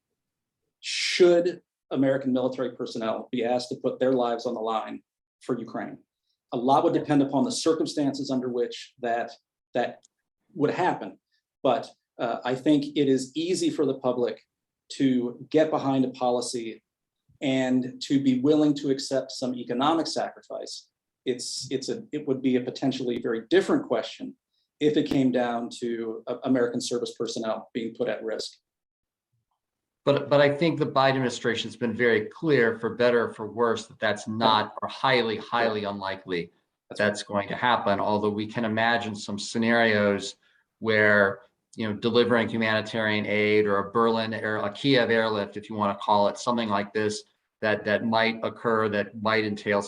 should American military personnel be asked to put their lives on the line for Ukraine. A lot would depend upon the circumstances under which that would happen. But I think it is easy for the public to get behind a policy and to be willing to accept some economic sacrifice. It would be a potentially very different question if it came down to American service personnel being put at risk. But I think the Biden administration has been very clear, for better or for worse, that that's not, or highly, highly unlikely that's going to happen. Although we can imagine some scenarios where, you know, delivering humanitarian aid, or a Berlin or a Kiev airlift, if you want to call it something like this, that might occur, that might entail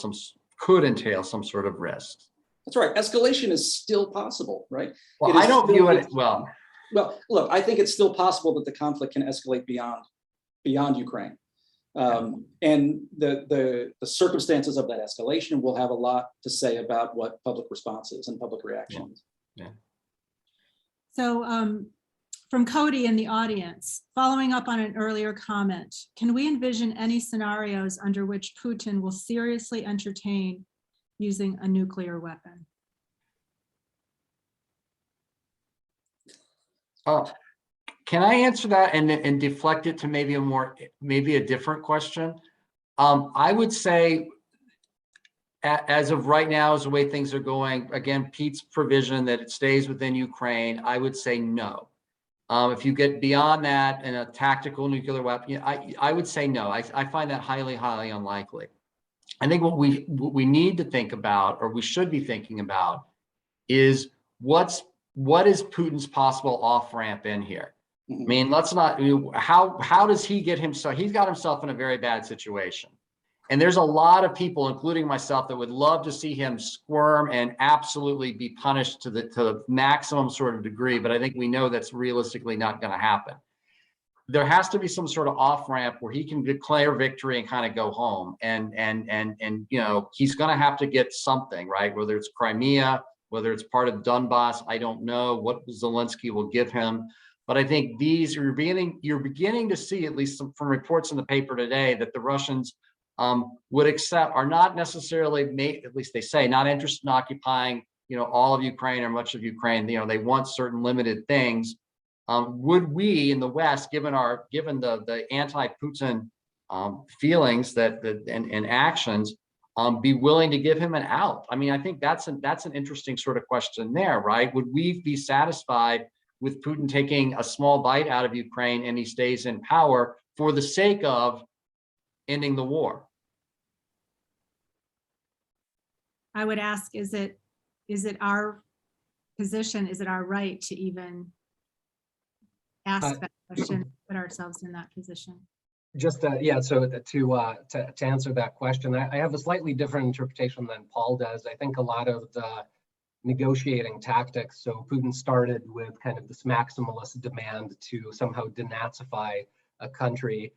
could entail some sort of risk. That's right. Escalation is still possible, right? Well, I don't view it well. Well, look, I think it's still possible that the conflict can escalate beyond Ukraine. And the circumstances of that escalation will have a lot to say about what public response is and public reaction is. Yeah. So from Cody in the audience, following up on an earlier comment, can we envision any scenarios under which Putin will seriously entertain using a nuclear weapon? Can I answer that and deflect it to maybe a different question? I would say, as of right now, as the way things are going, again, Pete's provision that it stays within Ukraine, I would say no. If you get beyond that and a tactical nuclear weapon, I would say no. I find that highly, highly unlikely. I think what we need to think about, or we should be thinking about, is what is Putin's possible off-ramp in here? I mean, let's not, how does he get himself? He's got himself in a very bad situation. And there's a lot of people, including myself, that would love to see him squirm and absolutely be punished to the maximum sort of degree. But I think we know that's realistically not going to happen. There has to be some sort of off-ramp where he can declare victory and kind of go home. And you know, he's going to have to get something, right? Whether it's Crimea, whether it's part of Donbass, I don't know what Zelensky will give him. But I think you're beginning to see, at least from reports in the paper today, that the Russians would accept, are not necessarily, at least they say, not interested in occupying, you know, all of Ukraine or much of Ukraine. You know, they want certain limited things. Would we in the West, given the anti-Putin feelings and actions, be willing to give him an out? I mean, I think that's an interesting sort of question there, right? Would we be satisfied with Putin taking a small bite out of Ukraine and he stays in power for the sake of ending the war? I would ask, is it our position, is it our right to even ask that question, put ourselves in that position? Just yeah, so to answer that question, I have a slightly different interpretation than Paul does. I think a lot of the negotiating tactics, so Putin started with kind of this maximalist demand to somehow denazify a country,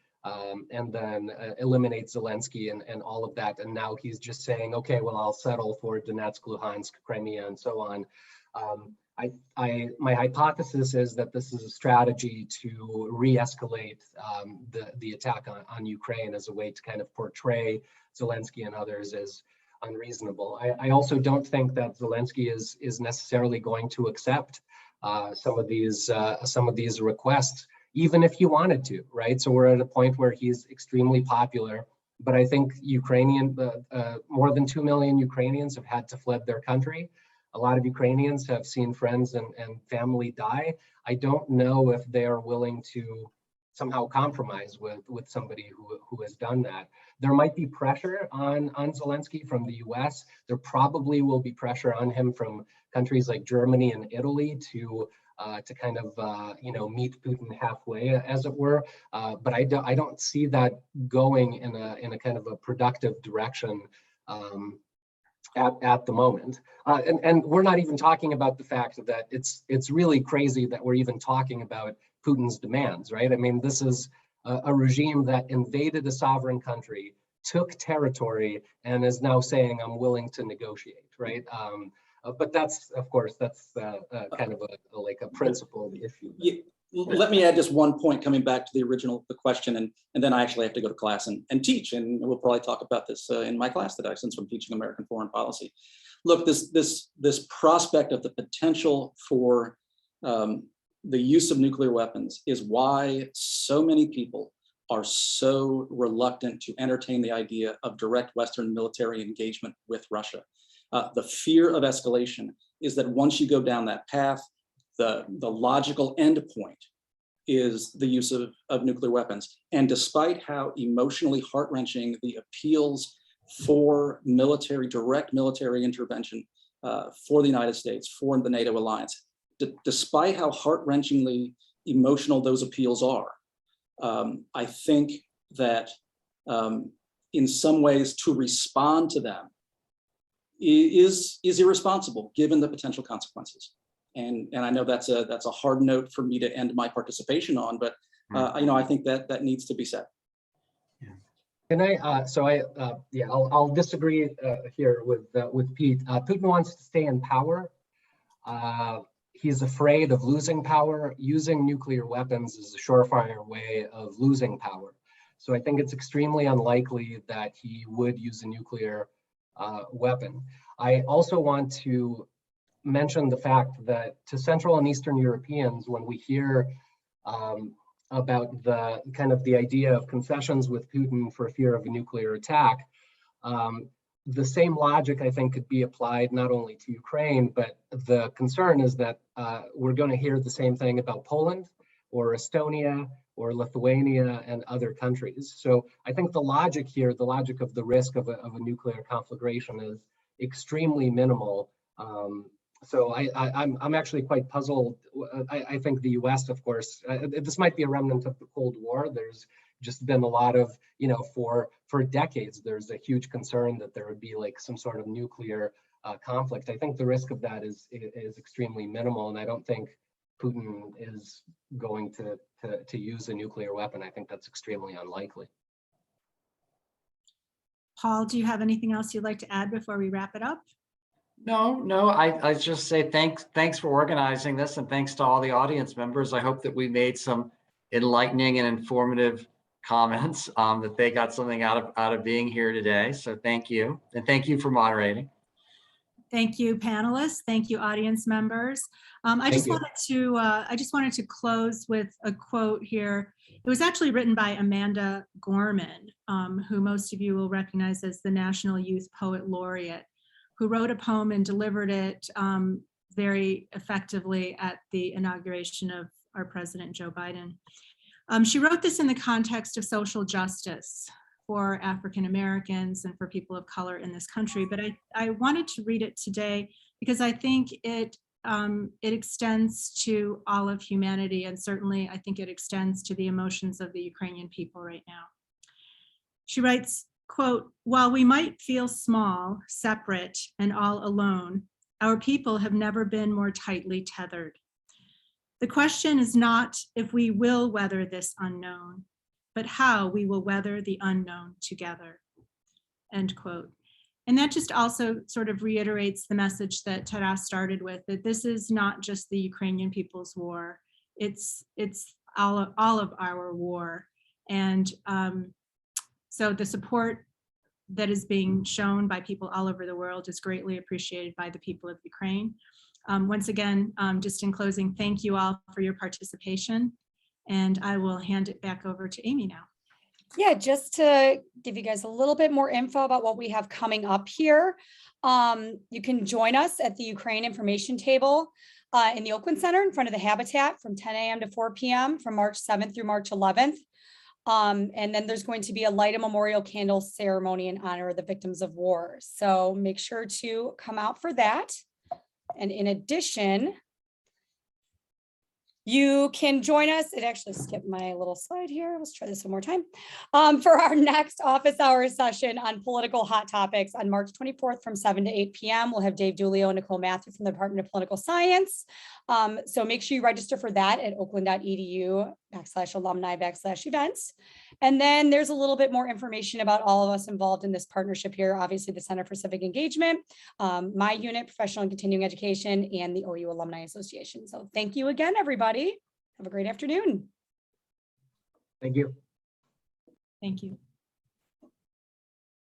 and then eliminate Zelensky and all of that. And now he's just saying, okay, well, I'll settle for Donetsk, Luhansk, Crimea, and so on. My hypothesis is that this is a strategy to re-escalate the attack on Ukraine as a way to kind of portray Zelensky and others as unreasonable. I also don't think that Zelensky is necessarily going to accept some of these requests, even if he wanted to, right? So we're at a point where he's extremely popular, but I think more than 2 million Ukrainians have had to fled their country. A lot of Ukrainians have seen friends and family die. I don't know if they are willing to somehow compromise with somebody who has done that. There might be pressure on Zelensky from the US. There probably will be pressure on him from countries like Germany and Italy to kind of meet Putin halfway, as it were. But I don't see that going in a kind of a productive direction at the moment. And we're not even talking about the fact that it's really crazy that we're even talking about Putin's demands, right? I mean, this is a regime that invaded a sovereign country, took territory, and is now saying, I'm willing to negotiate, right? But that's, of course, that's kind of a principled issue. Let me add just one point coming back to the question, and then I actually have to go to class and teach, and we'll probably talk about this in my class today, since I'm teaching American foreign policy. Look, this prospect of the potential for the use of nuclear weapons is why so many people are so reluctant to entertain the idea of direct Western military engagement with Russia. The fear of escalation is that once you go down that path, the logical endpoint is the use of nuclear weapons. And despite how emotionally heart-wrenching the appeals for direct military intervention for the United States, for the NATO alliance, despite how heart-wrenchingly emotional those appeals are, I think that in some ways to respond to them is irresponsible given the potential consequences. And I know that's a hard note for me to end my participation on, but I think that needs to be said. Can I? I'll disagree here with Pete. Putin wants to stay in power. He's afraid of losing power. Using nuclear weapons is a surefire way of losing power. So I think it's extremely unlikely that he would use a nuclear weapon. I also want to mention the fact that to Central and Eastern Europeans, when we hear about the idea of concessions with Putin for fear of a nuclear attack, the same logic I think could be applied not only to Ukraine, but the concern is that we're going to hear the same thing about Poland or Estonia or Lithuania and other countries. So I think the logic here, the logic of the risk of a nuclear conflagration is extremely minimal. So I'm actually quite puzzled. I think the US, of course, this might be a remnant of the Cold War. There's just been a lot of, for decades, there's a huge concern that there would be like some sort of nuclear conflict. I think the risk of that is extremely minimal, and I don't think Putin is going to use a nuclear weapon. I think that's extremely unlikely. Paul, do you have anything else you'd like to add before we wrap it up? No, I just say thanks for organizing this, and thanks to all the audience members. I hope that we made some enlightening and informative comments, that they got something out of being here today. So thank you, and thank you for moderating. Thank you, panelists. Thank you, audience members. I just wanted to close with a quote here. It was actually written by Amanda Gorman, who most of you will recognize as the National Youth Poet Laureate, who wrote a poem and delivered it very effectively at the inauguration of our President Joe Biden. She wrote this in the context of social justice for African Americans and for people of color in this country, but I wanted to read it today because I think it extends to all of humanity, and certainly I think it extends to the emotions of the Ukrainian people right now. She writes, quote, "While we might feel small, separate, and all alone, our people have never been more tightly tethered. The question is not if we will weather this unknown, but how we will weather the unknown together," end quote. And that just also sort of reiterates the message that Taras started with, that this is not just the Ukrainian people's war, it's all of our war. And so the support that is being shown by people all over the world is greatly appreciated by the people of Ukraine. Once again, just in closing, thank you all for your participation, and I will hand it back over to Amy now. Yeah, just to give you guys a little bit more info about what we have coming up here. You can join us at the Ukraine information table in the Oakland Center in front of the Habitat from 10 a.m. to 4 p.m. from March 7th through March 11th. And then there's going to be a light a memorial candle ceremony in honor of the victims of war. So make sure to come out for that. And in addition, you can join us. It actually skipped my little slide here. Let's try this one more time. For our next office hours session on political hot topics on March 24th from 7 to 8 p.m. We'll have Dave Doolio and Nicole Matthew from the Department of Political Science. So make sure you register for that at oakland.edu/alumni/events. And then there's a little bit more information about all of us involved in this partnership here. Obviously, the Center for Civic Engagement, my unit, Professional and Continuing Education, and the OU Alumni Association. So thank you again, everybody. Have a great afternoon. Thank you. Thank you.